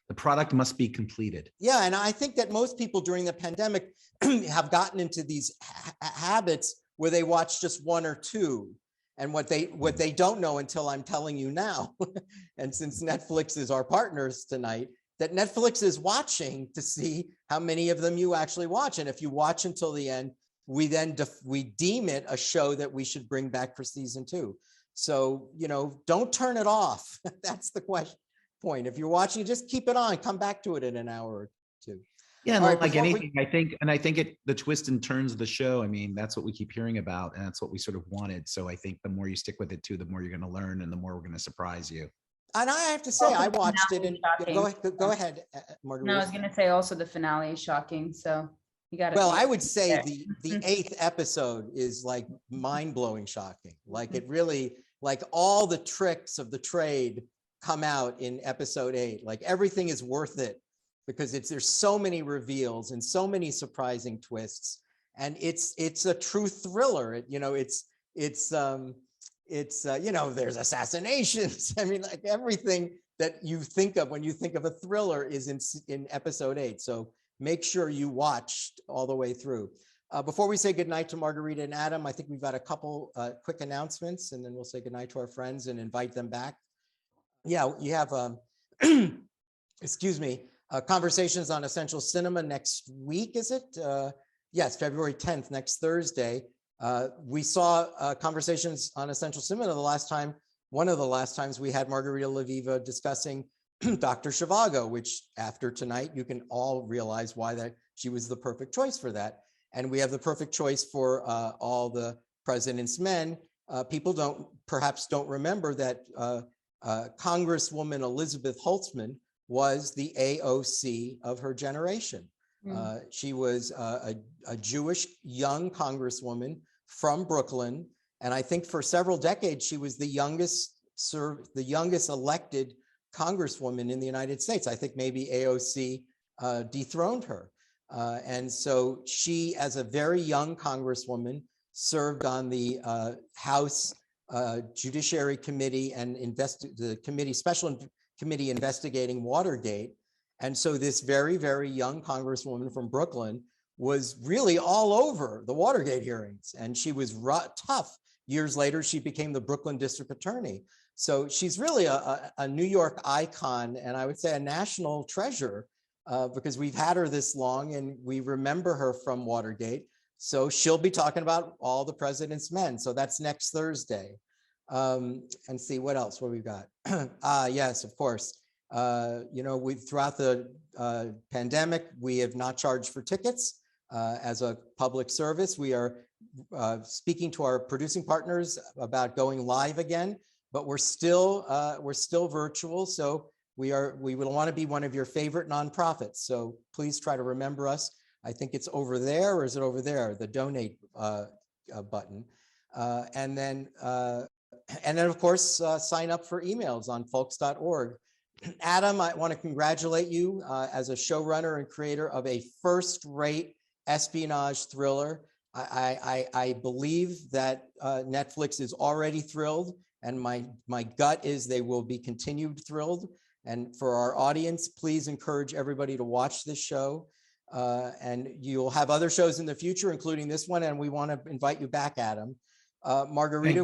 the product must be completed. Yeah, and I think that most people during the pandemic have gotten into these habits where they watch just one or two. And what they don't know until I'm telling you now, and since Netflix is our partners tonight, that Netflix is watching to see how many of them you actually watch. And if you watch until the end, we deem it a show that we should bring back for season 2. So, don't turn it off. That's the point. If you're watching, just keep it on, come back to it in an hour or two. Yeah, and like anything, I think the twist and turns of the show, I mean, that's what we keep hearing about, and that's what we sort of wanted. So I think the more you stick with it too, the more you're going to learn and the more we're going to surprise you. And I have to say, I watched it and go ahead, Margarita. No, I was going to say also the finale is shocking. So you got to. Well, I would say the 8th episode is like mind-blowing shocking. Like it really, like all the tricks of the trade come out in episode 8. Like everything is worth it, because there's so many reveals and so many surprising twists, and it's a true thriller. There's assassinations. I mean, like everything that you think of when you think of a thriller is in episode 8. So make sure you watched all the way through. Before we say goodnight to Margarita and Adam, I think we've got a couple quick announcements, and then we'll say goodnight to our friends and invite them back. Yeah, you have, excuse me, Conversations on Essential Cinema next week, is it? Yes, February 10th, next Thursday. We saw Conversations on Essential Cinema one of the last times we had Margarita Levieva discussing Dr. Zhivago, which after tonight, you can all realize why she was the perfect choice for that. And we have the perfect choice for all the President's Men. People perhaps don't remember that Congresswoman Elizabeth Holtzman was the AOC of her generation. She was a Jewish young congresswoman from Brooklyn, and I think for several decades she was the youngest elected congresswoman in the United States. I think maybe AOC dethroned her, and so she, as a very young congresswoman, served on the House Judiciary Committee and Special Committee investigating Watergate. And so this very, very young congresswoman from Brooklyn was really all over the Watergate hearings, and she was tough. Years later, she became the Brooklyn district attorney. So she's really a New York icon, and I would say a national treasure, because we've had her this long and we remember her from Watergate. So she'll be talking about All the President's Men. So that's next Thursday. And see what else, what we've got. Yes, of course. We throughout the pandemic, we have not charged for tickets as a public service. We are speaking to our producing partners about going live again, but we're still virtual. So we will want to be one of your favorite nonprofits. So please try to remember us. I think it's over there, or is it over there? The donate button, and then of course sign up for emails on folks.org. Adam, I want to congratulate you as a showrunner and creator of a first-rate espionage thriller. I believe that Netflix is already thrilled, and my gut is they will be continued thrilled. And for our audience, please encourage everybody to watch this show. And you'll have other shows in the future, including this one, and we want to invite you back, Adam. Margarita,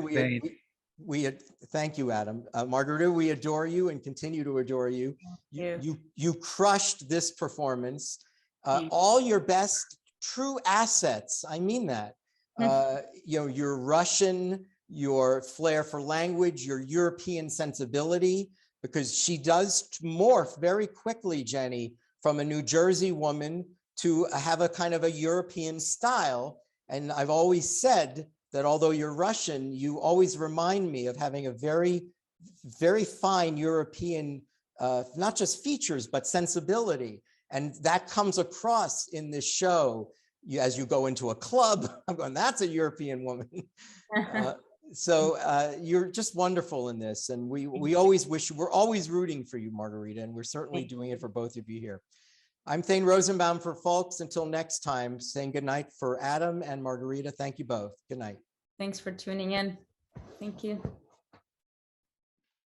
thank you, Adam. Margarita, we adore you and continue to adore you. You crushed this performance. All your best true assets. I mean that. Your Russian, your flair for language, your European sensibility, because she does morph very quickly, Jenny, from a New Jersey woman to have a kind of a European style. And I've always said that although you're Russian, you always remind me of having a very, very fine European, not just features, but sensibility. And that comes across in this show. As you go into a club, I'm going, that's a European woman. So you're just wonderful in this. And we always we're always rooting for you, Margarita, and we're certainly doing it for both of you here. I'm Thane Rosenbaum for Folks. Until next time, saying good night for Adam and Margarita. Thank you both. Good night. Thanks for tuning in. Thank you.